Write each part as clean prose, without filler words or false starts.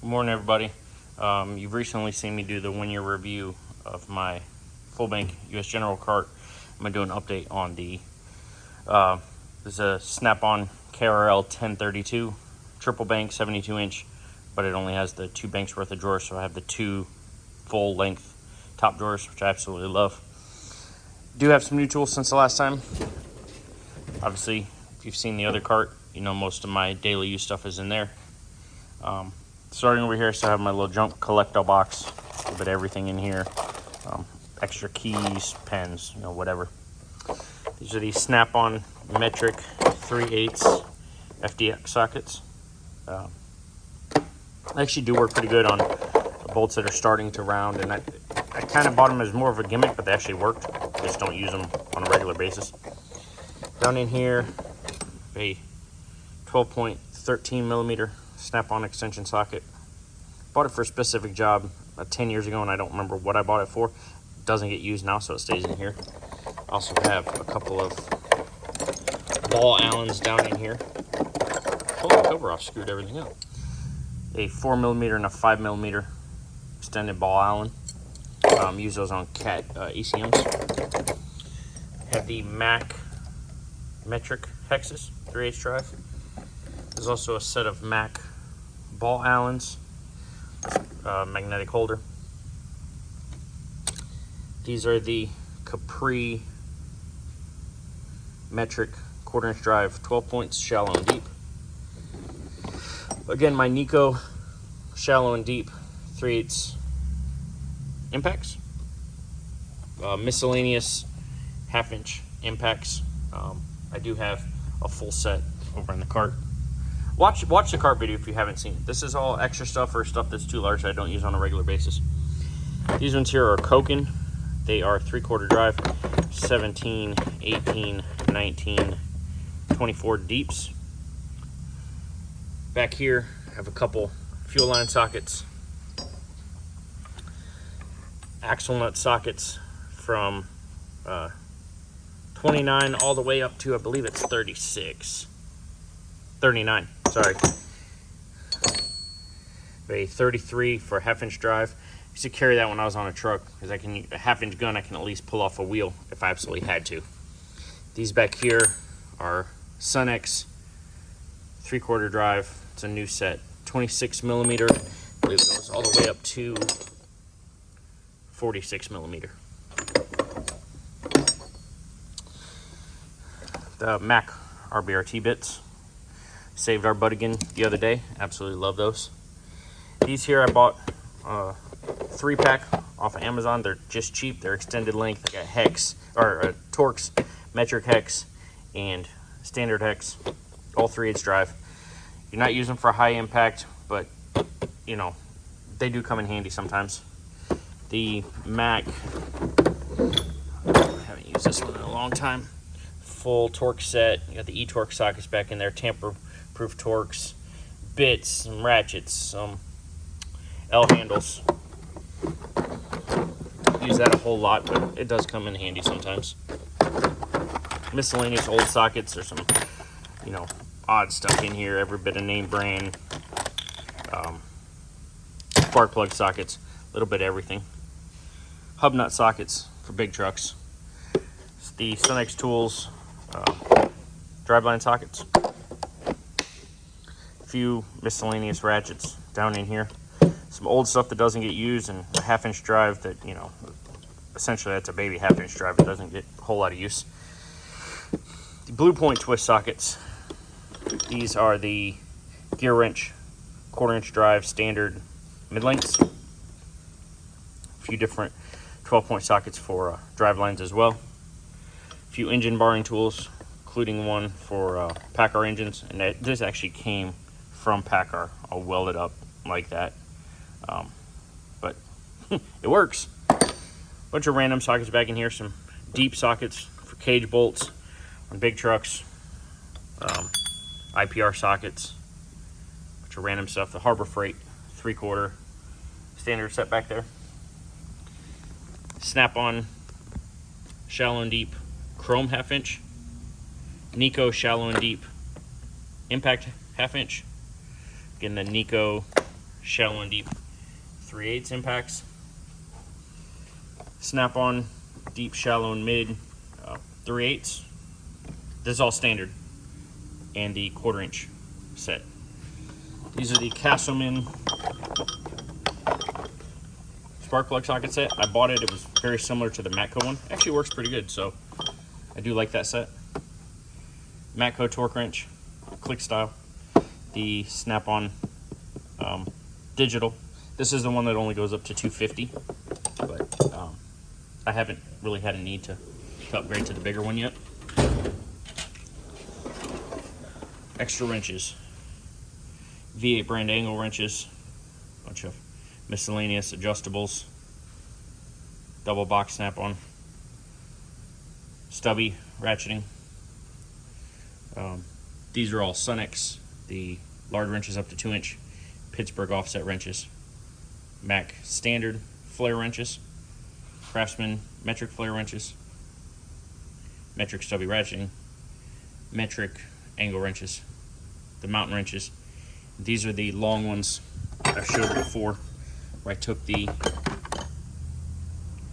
Good morning, everybody. You've recently seen me do the 1-year review of my full bank US General cart. I'm going to do an update on the this is a Snap-on KRL 1032 triple bank 72 inch, but it only has the 2 banks worth of drawers, so I have the 2 full length top drawers, which I absolutely love. Do have some new tools since the last time. Obviously, if you've seen the other cart, you know most of my daily use stuff is in there. Starting over here, so I have my little junk collector box, a little bit of everything in here, extra keys, pens, whatever. These are the Snap-on metric 3/8 FDX sockets. They actually do work pretty good on the bolts that are starting to round, and I kind of bought them as more of a gimmick, but they actually worked. Just don't use them on a regular basis. Down in here, a 12.13 millimeter Snap-on extension socket. Bought it for a specific job 10 years ago, and I don't remember what I bought it for. It doesn't get used now, so it stays in here. Also have a couple of ball Allens down in here. Pulled the cover off, screwed everything up. A 4 millimeter and a 5 millimeter extended ball Allen. Use those on CAT ECMs. Have the Mac metric hexes 3/8 drive. There's also a set of Mac ball Allens, magnetic holder. These are the Capri metric 1/4 inch drive, 12 points, shallow and deep. Again, my Nico shallow and deep 3/8 impacts. Miscellaneous 1/2 inch impacts. I do have a full set over in the cart. Watch the cart video if you haven't seen it. This is all extra stuff or stuff that's too large that I don't use on a regular basis. These ones here are Koken. They are 3/4 drive, 17, 18, 19, 24 deeps. Back here, I have a couple fuel line sockets, axle nut sockets from 29 all the way up to, I believe it's 39, sorry. A 33 for a 1/2 inch drive. I used to carry that when I was on a truck, because a 1/2 inch gun I can at least pull off a wheel if I absolutely had to. These back here are Sunex 3/4 drive. It's a new set, 26 millimeter. I believe it goes all the way up to 46 millimeter. The Mac RBRT bits. Saved our butt again the other day. Absolutely love those. These here I bought a 3-pack off of Amazon. They're just cheap. They're extended length. They got hex, or a Torx metric hex and standard hex. All 3/8 drive. You're not using them for high impact, but they do come in handy sometimes. The Mac, I haven't used this one in a long time. Full Torx set. You got the E-Torx sockets back in there, tamper-proof Torx, bits, some ratchets, some L handles. Use that a whole lot, but it does come in handy sometimes. Miscellaneous old sockets. There's some, odd stuff in here. Every bit of name brand. Spark plug sockets. A little bit of everything. Hub nut sockets for big trucks. It's the Sunex Tools driveline sockets. A few miscellaneous ratchets down in here. Some old stuff that doesn't get used, and a 1/2 inch drive that, essentially that's a baby 1/2 inch drive. It doesn't get a whole lot of use. The Blue Point twist sockets. These are the gear wrench 1/4 inch drive standard mid lengths. A few different 12-point sockets for drive lines as well. A few engine barring tools, including one for PACCAR engines, and this actually came from PACCAR. I'll weld it up like that, but it works. Bunch of random sockets back in here. Some deep sockets for cage bolts on big trucks. IPR sockets. Bunch of random stuff. The Harbor Freight 3/4 standard set back there. Snap-on shallow and deep chrome 1/2 inch. Nico shallow and deep impact 1/2 inch. Again, the Nico shallow and deep 3/8 impacts. Snap-on deep, shallow, and mid 3/8. This is all standard, and the 1/4 inch set. These are the Castleman spark plug socket set. I bought it. It was very similar to the Matco one. Actually works pretty good, so I do like that set. Matco torque wrench, click style. The Snap-on digital. This is the one that only goes up to 250, but I haven't really had a need to upgrade to the bigger one yet. Extra wrenches. V8 brand angle wrenches. Bunch of miscellaneous adjustables. Double box Snap-on. Stubby ratcheting. These are all Sunex. The large wrenches up to 2-inch. Pittsburgh offset wrenches. Mac standard flare wrenches. Craftsman metric flare wrenches. Metric stubby ratcheting. Metric angle wrenches. The mountain wrenches. These are the long ones I showed before, where I took the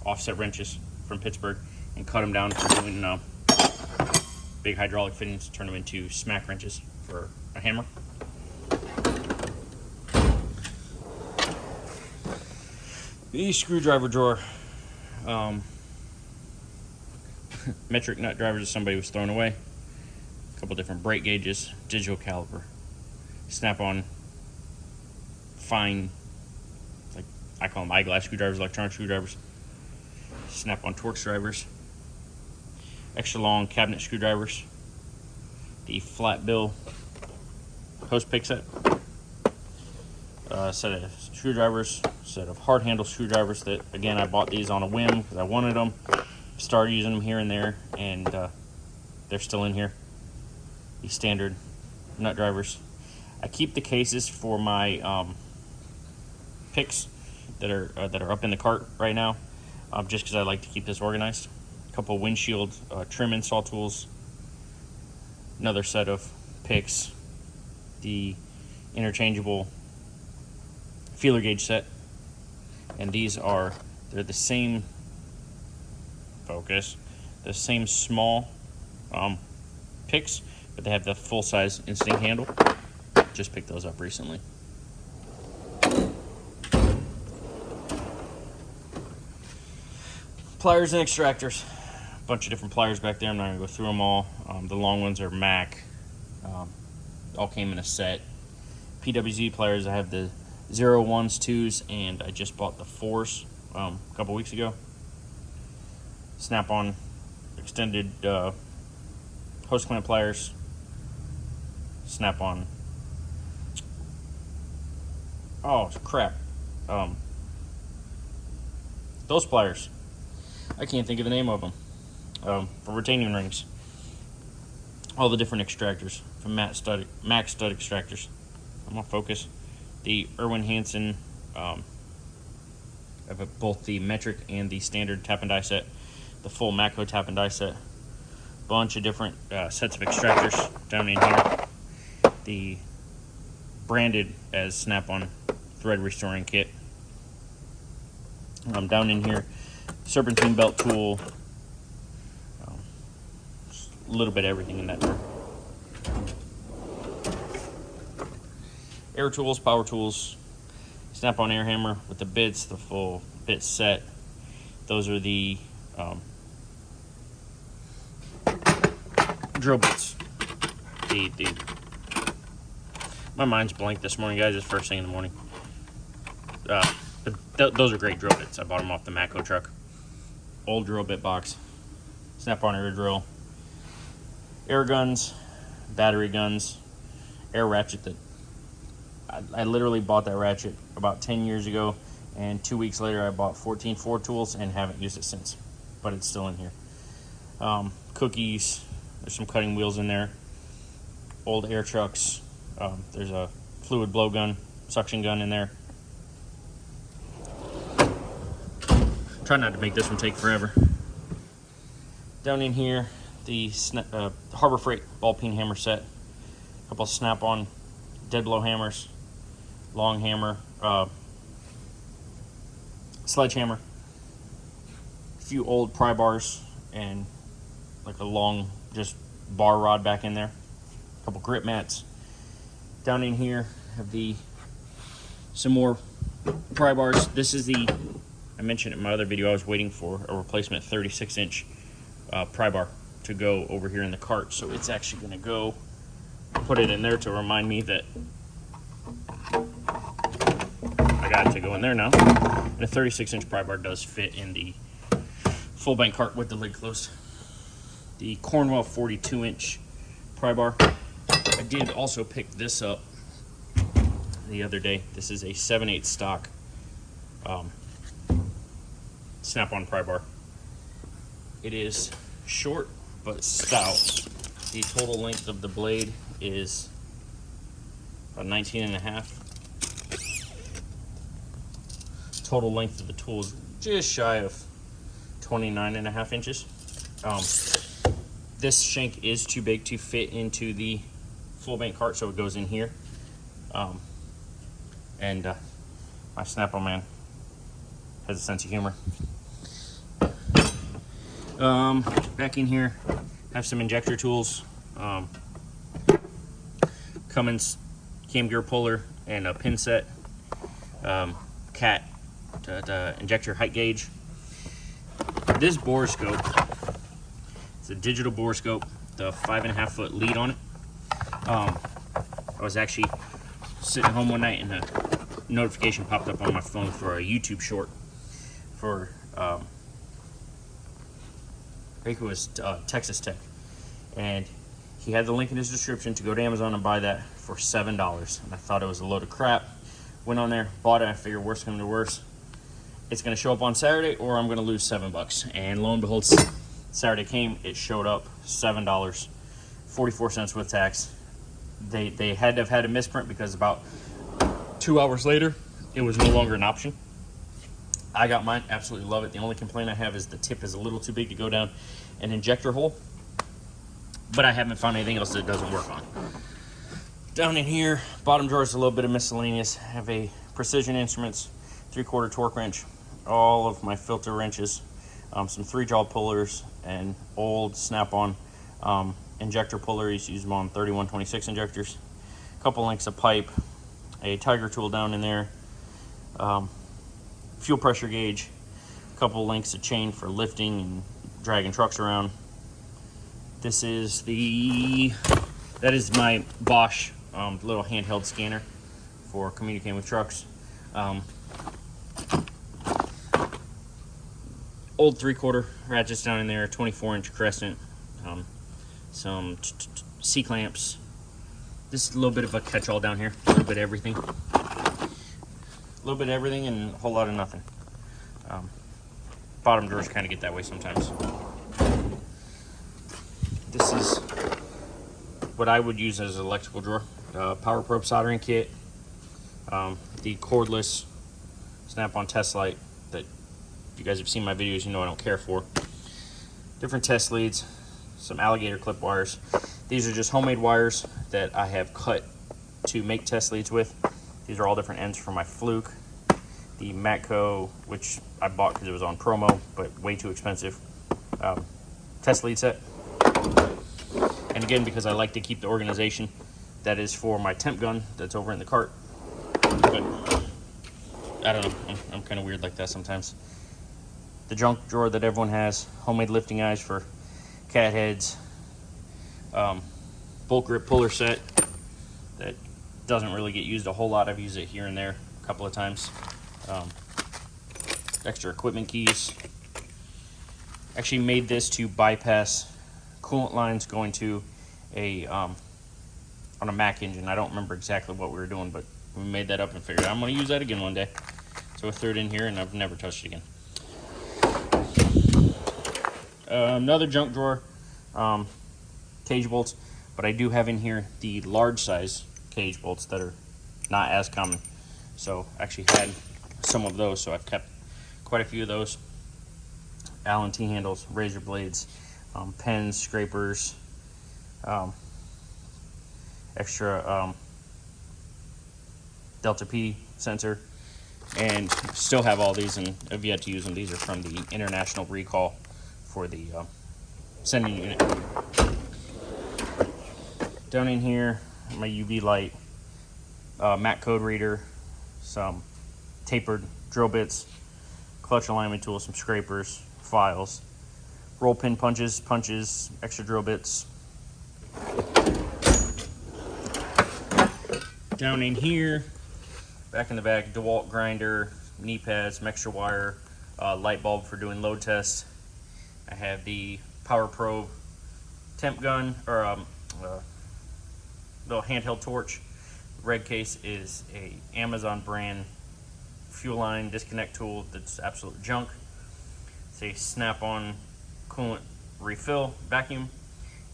offset wrenches from Pittsburgh and cut them down for doing big hydraulic fittings, turn them into smack wrenches for a hammer. The screwdriver drawer. Metric nut drivers that somebody was throwing away. A couple different brake gauges, digital caliper, Snap-on fine, like I call them eyeglass screwdrivers, electronic screwdrivers, Snap-on Torx drivers, extra long cabinet screwdrivers, the flat bill post pick set, set of screwdrivers, set of hard handle screwdrivers that, again, I bought these on a whim because I wanted them. Started using them here and there, and they're still in here. The standard nut drivers. I keep the cases for my picks that are up in the cart right now, just because I like to keep this organized. A couple windshield trim install tools. Another set of picks. The interchangeable feeler gauge set, and they're the same focus, the same small picks, but they have the full-size instinct handle. Just picked those up recently. Pliers and extractors. A bunch of different pliers back there. I'm not going to go through them all. The long ones are Mac. All came in a set. PWZ pliers, I have the 0, 1s, 2s, and I just bought the 4s a couple weeks ago. Snap-on extended hose clamp pliers. Snap-on. Oh crap! Those pliers. I can't think of the name of them. For retaining rings. All the different extractors from Mac Stud extractors. I'm gonna focus. The Irwin Hansen. I have both the metric and the standard tap and die set. The full Matco tap and die set. Bunch of different sets of extractors down in here. The branded as Snap-on thread restoring kit. Down in here, serpentine belt tool. A little bit of everything in that drawer. Air tools, power tools, Snap-on air hammer with the bits, the full bit set. Those are the drill bits. My mind's blank this morning, guys. It's first thing in the morning. But those are great drill bits. I bought them off the Matco truck. Old drill bit box. Snap-on air drill. Air guns, battery guns, air ratchet that I literally bought that ratchet about 10 years ago, and 2 weeks later I bought 14 Ford tools and haven't used it since, but it's still in here. Cookies, there's some cutting wheels in there. Old air trucks, there's a fluid blow gun, suction gun in there. Try not to make this one take forever. Down in here, the Harbor Freight ball peen hammer set. A couple of Snap-on dead blow hammers. long hammer, sledgehammer, a few old pry bars, and like a long just bar rod back in there, a couple grip mats. Down in here have some more pry bars. This is I mentioned in my other video I was waiting for a replacement 36-inch pry bar to go over here in the cart, so it's actually going to go, put it in there to remind me that I got it to go in there now. And a 36-inch pry bar does fit in the full bank cart with the lid closed. The Cornwell 42-inch pry bar. I did also pick this up the other day. This is a 7/8 stock snap-on pry bar. It is short but stout. The total length of the blade is about 19.5. Total length of the tool is just shy of 29.5 inches. This shank is too big to fit into the full bank cart, so it goes in here. My Snap-on man has a sense of humor. Back in here, have some injector tools, Cummins cam gear puller, and a pin set, cat to injector height gauge. This bore scope, it's a digital bore scope, the 5.5 foot lead on it. I was actually sitting home one night and a notification popped up on my phone for a YouTube short for I think it was Texas Tech, and he had the link in his description to go to Amazon and buy that for $7. And I thought it was a load of crap. Went on there, bought it. I figured worst come to worst, it's going to show up on Saturday or I'm going to lose $7. And lo and behold, Saturday came, it showed up, $7, 44 cents with tax. They had to have had a misprint because about 2 hours later, it was no longer an option. I got mine, absolutely love it. The only complaint I have is the tip is a little too big to go down an injector hole, but I haven't found anything else that it doesn't work on. Down in here, bottom drawer is a little bit of miscellaneous. I have a Precision Instruments 3/4 torque wrench, all of my filter wrenches, some 3-jaw pullers, and old Snap-on injector pullers. Use them on 3126 injectors. A couple lengths of pipe, a Tiger tool down in there, fuel pressure gauge, a couple lengths of chain for lifting and dragging trucks around. That is my Bosch little handheld scanner for communicating with trucks. Old 3/4 ratchets down in there, 24-inch crescent, some C-clamps. This is a little bit of a catch-all down here, a little bit of everything. A little bit of everything and a whole lot of nothing. Bottom drawers kind of get that way sometimes. This is what I would use as an electrical drawer. Power probe soldering kit, the cordless Snap-on test light that if you guys have seen my videos, you know I don't care for. Different test leads, some alligator clip wires. These are just homemade wires that I have cut to make test leads with. These are all different ends for my Fluke. The Matco, which I bought because it was on promo, but way too expensive, test lead set. And again, because I like to keep the organization, that is for my temp gun that's over in the cart. But I don't know, I'm kind of weird like that sometimes. The junk drawer that everyone has, homemade lifting eyes for cat heads, bolt grip puller set that doesn't really get used a whole lot. I've used it here and there a couple of times. Extra equipment keys. Actually made this to bypass coolant lines going to a on a Mack engine. I don't remember exactly what we were doing, but we made that up and figured I'm going to use that again one day. So I threw it in here and I've never touched it again. Another junk drawer, cage bolts, but I do have in here the large size cage bolts that are not as common. So I actually had some of those, so I've kept quite a few of those. Allen T-handles, razor blades, pens, scrapers, extra Delta P sensor, and still have all these and have yet to use them. These are from the international recall for the sending unit. Down in here, my UV light, MAC code reader, some tapered drill bits, clutch alignment tools, some scrapers, files, roll pin punches, extra drill bits. Down in here, back in the back, DeWalt grinder, knee pads, some extra wire, light bulb for doing load tests. I have the Power Probe temp gun, or little handheld torch. Red case is a Amazon brand fuel line disconnect tool that's absolute junk. It's a Snap-on coolant refill vacuum,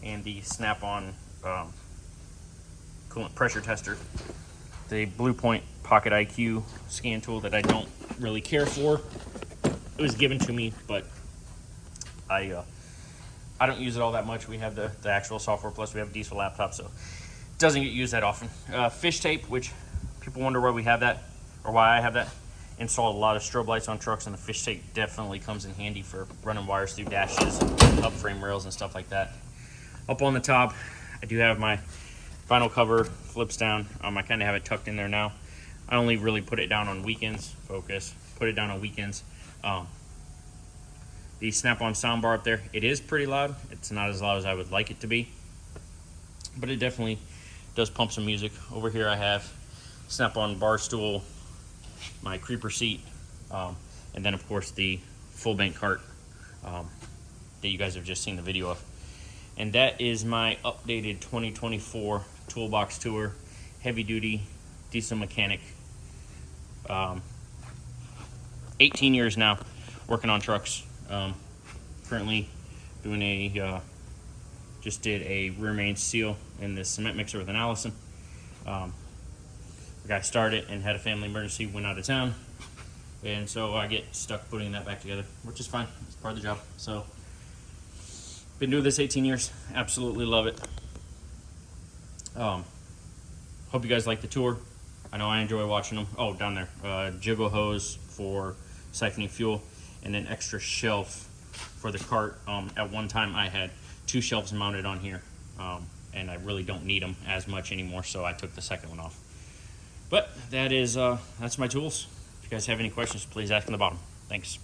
and the Snap-on coolant pressure tester. The Blue Point Pocket IQ scan tool that I don't really care for. It was given to me, but I don't use it all that much. We have the actual software, plus we have a diesel laptop, so it doesn't get used that often. Fish tape, which people wonder why we have that, or why I have that. Installed a lot of strobe lights on trucks, and the fish tape definitely comes in handy for running wires through dashes, up frame rails, and stuff like that. Up on the top, I do have my vinyl cover, flips down. I kind of have it tucked in there now. I only really put it down on weekends. Focus. Put it down on weekends. The Snap-on soundbar up there, it is pretty loud. It's not as loud as I would like it to be, but it definitely does pump some music. Over here I have Snap-on bar stool, my creeper seat, and then of course the full bank cart that you guys have just seen the video of. And that is my updated 2024 toolbox tour, heavy duty, diesel mechanic. 18 years now working on trucks. Currently doing just did a rear main seal in this cement mixer with an Allison. The guy started and had a family emergency, went out of town, and so I get stuck putting that back together, which is fine. It's part of the job. So been doing this 18 years. Absolutely love it. Hope you guys like the tour. I know I enjoy watching them. Oh, down there, jiggle hose for siphoning fuel, and an extra shelf for the cart. At one time I had 2 shelves mounted on here, and I really don't need them as much anymore, so I took the second one off. But that is that's my tools. If you guys have any questions, please ask in the bottom. Thanks.